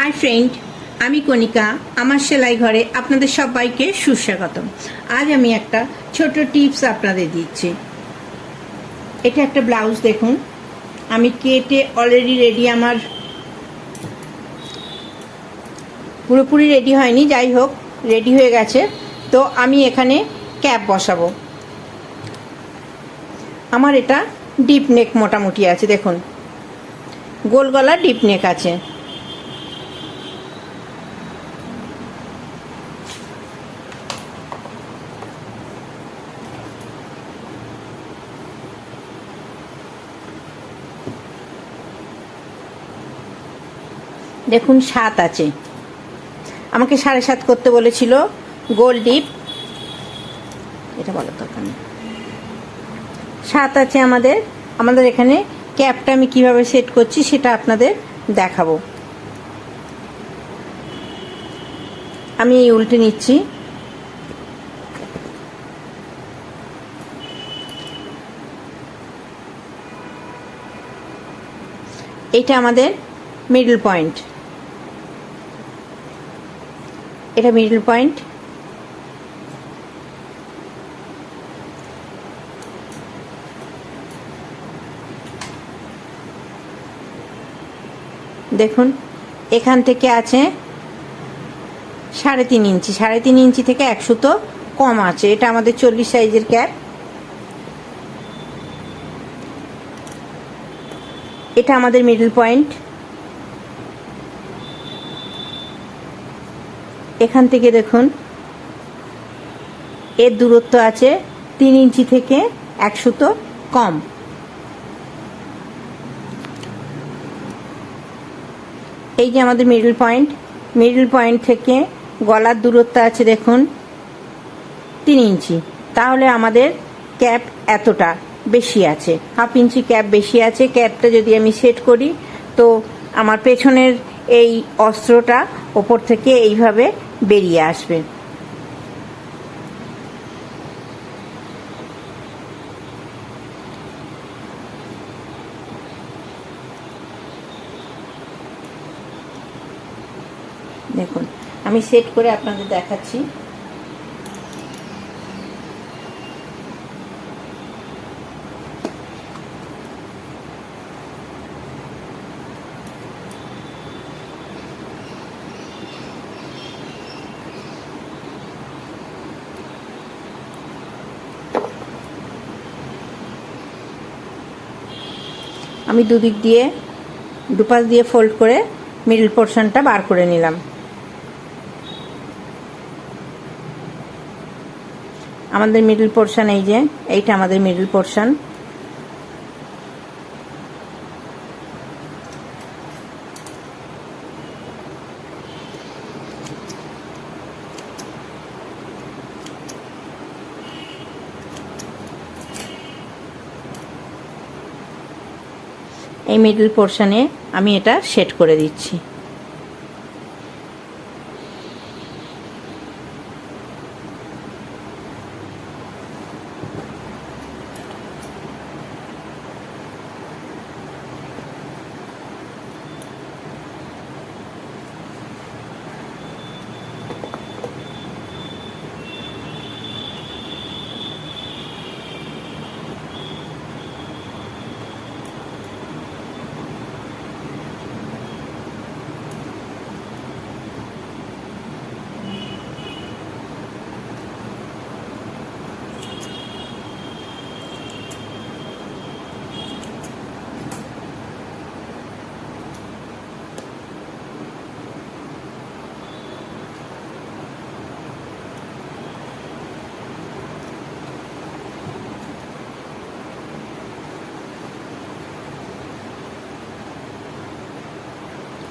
Hi friend, আমি কণিকা। আমার সেলাই ঘরে আপনাদের সবাইকে সুস্বাগতম। আজ আমি একটা ছোট টিপস আপনাদের দিচ্ছি। এটা একটা ব্লাউজ, দেখুন আমি কেটে অলরেডি রেডি। আমার পুরোপুরি রেডি হয়নি, যাই হোক রেডি হয়ে গেছে। তো আমি এখানে ক্যাপ বসাবো। আমার এটা ডিপ নেক মোটামুটি আছে, দেখুন গোল গলা ডিপ নেক আছে। দেখুন 7 আছে, আমাকে 7.5 করতে বলেছিল গোল ডিপ, এটা বলার দরকার নেই। 7 আছে আমাদের এখানে। ক্যাপটা আমি কিভাবে সেট করছি সেটা আপনাদের দেখাবো। আমি এই উল্টে নিচ্ছি। এটা আমাদের মিডল পয়েন্ট, এটা মিডল পয়েন্ট। দেখুন এখান থেকে আছে 3.5 ইঞ্চি, 3.5 ইঞ্চি থেকে 1 সুতো কম আছে। এটা আমাদের 40 সাইজের ক্যাপ। এটা আমাদের মিডল পয়েন্ট। এখান থেকে দেখুন এর দূরত্ব আছে 3 ইঞ্চি থেকে 1 সুতো কম। এই যে আমাদের মিডল পয়েন্ট। মিডল পয়েন্ট থেকে গলার দূরত্ব আছে দেখুন 3 ইঞ্চি। তাহলে আমাদের ক্যাপ এতটা বেশি আছে, 1/2 ইঞ্চি ক্যাপ বেশি আছে। ক্যাপটা যদি আমি সেট করি তো আমার পেছনের এই অস্ত্রটা ওপর থেকে এইভাবে বেরিয়ে আসবে। দেখুন আমি সেট করে আপনাদের দেখাচ্ছি। আমি দুদিক দিয়ে দুপাশ দিয়ে ফোল্ড করে মিডল পোর্শনটা বার করে নিলাম। আমাদের মিডল পোর্শন এই যে, এইটা আমাদের মিডল পোর্শন। এই মিডল পোর্শনে আমি এটা সেট করে দিচ্ছি।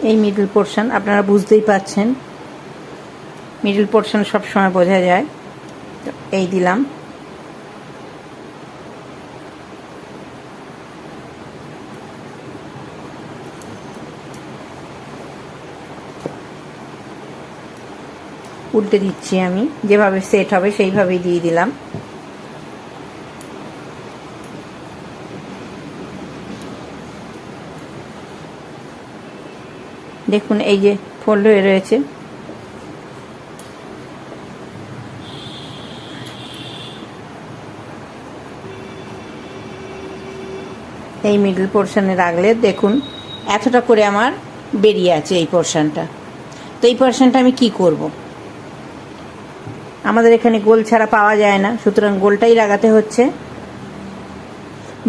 এই মিডল পোর্শন আপনারা বুঝতেই পাচ্ছেন, মিডল পোর্শন সব সময় বোঝা যায়। তো এই দিলাম। উল্টে দিচ্ছি, আমি যেভাবে সেট হবে সেইভাবেই দিয়ে দিলাম। দেখুন এই যে ফোল্ড হয়ে রয়েছে। এই মিডল পোর্শনে রাখলে দেখুন এতটা করে আমার বেরিয়ে আছে এই পোর্শনটা। তো এই পোর্শনটা আমি কি করব? আমাদের এখানে গোল ছাড়া পাওয়া যায় না, সুতরাং গোলটাই লাগাতে হচ্ছে।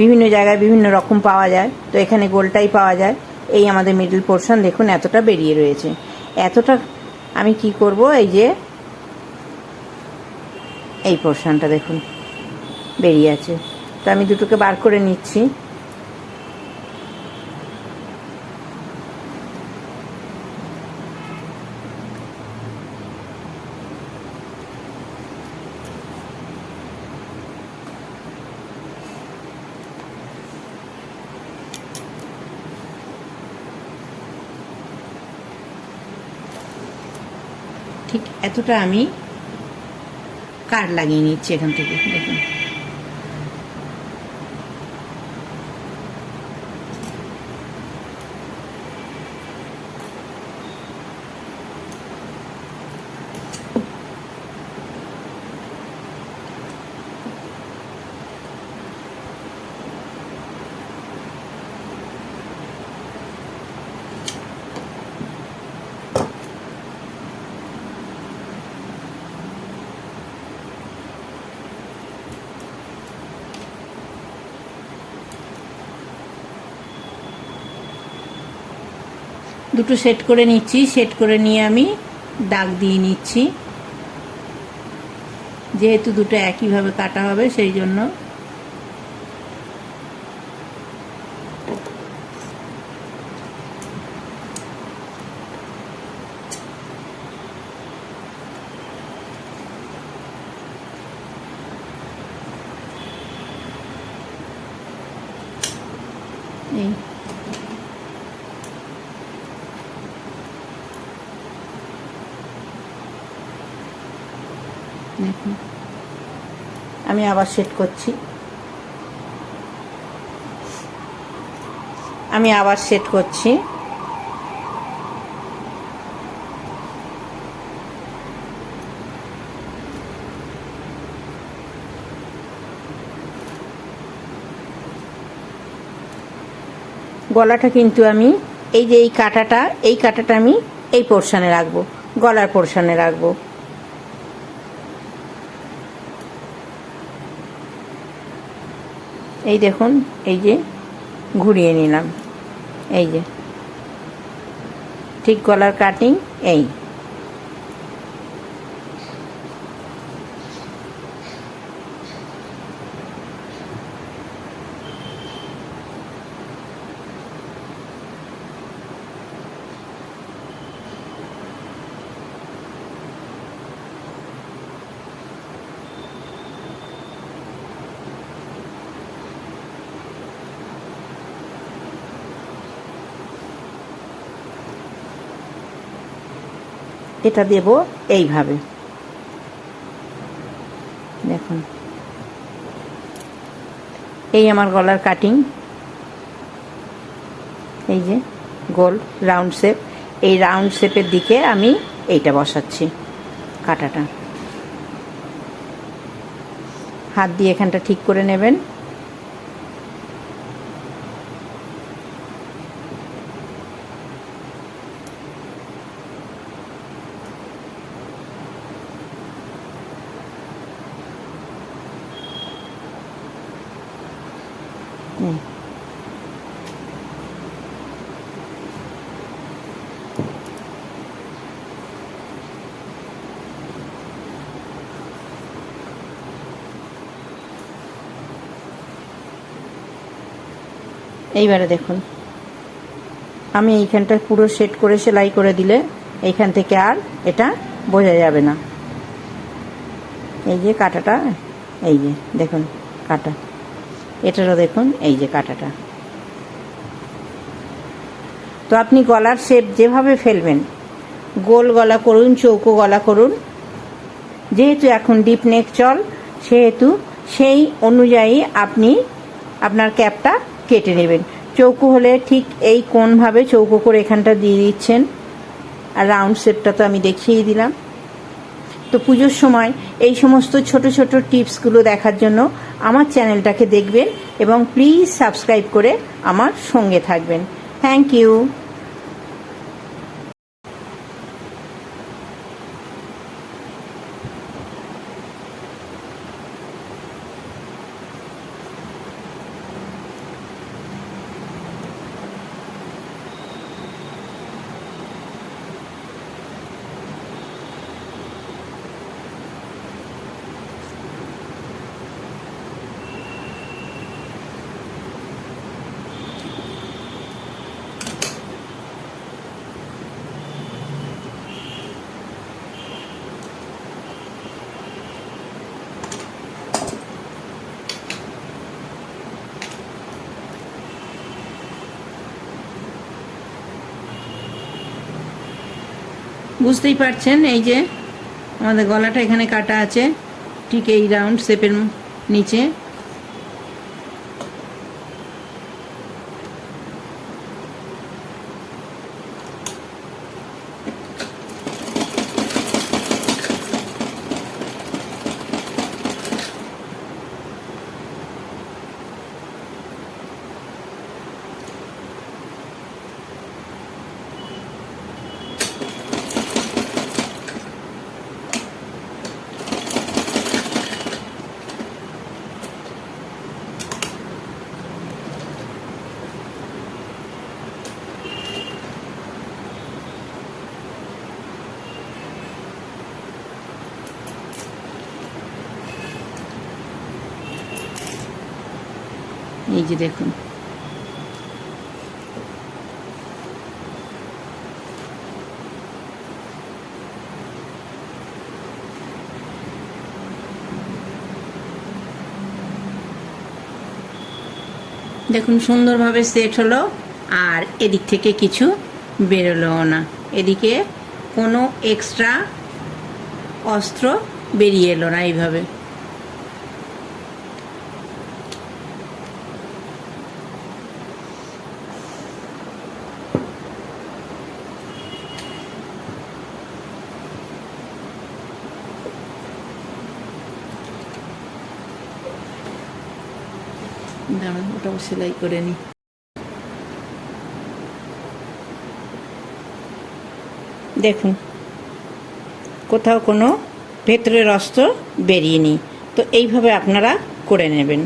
বিভিন্ন জায়গায় বিভিন্ন রকম পাওয়া যায়, তো এখানে গোলটাই পাওয়া যায়। এই আমাদের মিডল পোর্শন দেখুন এতটা বেরিয়ে রয়েছে। এতটা আমি কি করব, এই যে এই পোর্শনটা দেখুন বেরিয়ে আছে, তো আমি দুটোকে বার করে নিচ্ছি। ঠিক এতটা আমি কাট লাগিয়ে নিচ্ছি এখান থেকে দেখুন। দুটো সেট করে নিচ্ছি, সেট করে নিয়ে আমি দাগ দিয়ে নিচ্ছি, যেহেতু দুটো একইভাবে কাটা হবে সেই জন্য। এই দেখুন আমি আবার সেট করছি, আমি আবার সেট করছি। গলাটা কিন্তু আমি এই যে এই কাটাটা আমি এই পোর্শনে রাখবো, গলার পোর্শনে রাখবো। এই দেখুন এই যে ঘুরিয়ে নিলাম, এই যে ঠিক গলার কাটিং এই। এটা দেব এইভাবে দেখুন। এই আমার গলার কাটিং, এই যে গোল রাউন্ড শেপ, এই রাউন্ড শেপের দিকে আমি এইটা বসাচ্ছি কাটাটা। হাত দিয়ে এখানটা ঠিক করে নেবেন। এইবারে দেখুন আমি এইখানটা পুরো সেট করে সেলাই করে দিলে এইখান থেকে আর এটা বোঝা যাবে না। এই যে কাটাটা, এই যে দেখুন কাটা, এটারও দেখুন এই যে কাটাটা। তো আপনি গলার শেপ যেভাবে ফেলবেন, গোল গলা করুন, চৌকো গলা করুন, যেহেতু এখন ডিপ নেক চল সেহেতু সেই অনুযায়ী আপনি আপনার ক্যাপটা কেটে নেবেন। চৌকো হলে ঠিক এই কোণভাবে চৌকো করে এখানটা দিয়ে দিচ্ছেন, আর রাউন্ড শেপটা তো আমি দেখিয়ে দিলাম। তো পুজোর সময় এই সমস্ত ছোট ছোট টিপসগুলো দেখার জন্য আমার চ্যানেলটাকে দেখবেন এবং প্লিজ সাবস্ক্রাইব করে আমার সঙ্গে থাকবেন। Thank you. বুঝতেই পারছেন, এই যে আমাদের গলাটা এখানে কাটা আছে ঠিক এই রাউন্ড শেপের নিচে। এই যে দেখুন, দেখুন সুন্দরভাবে সেট হলো, আর এদিক থেকে কিছু বেরোলো না, এদিকে কোনো এক্সট্রা অস্ত্র বেরিয়ে এলো না। এইভাবে দাঁড়ান, ওটাও সেলাই করে নিই। দেখুন কোথাও কোনো ভেতরের অস্ত্র বেরিয়ে নি। তো এইভাবে আপনারা করে নেবেন।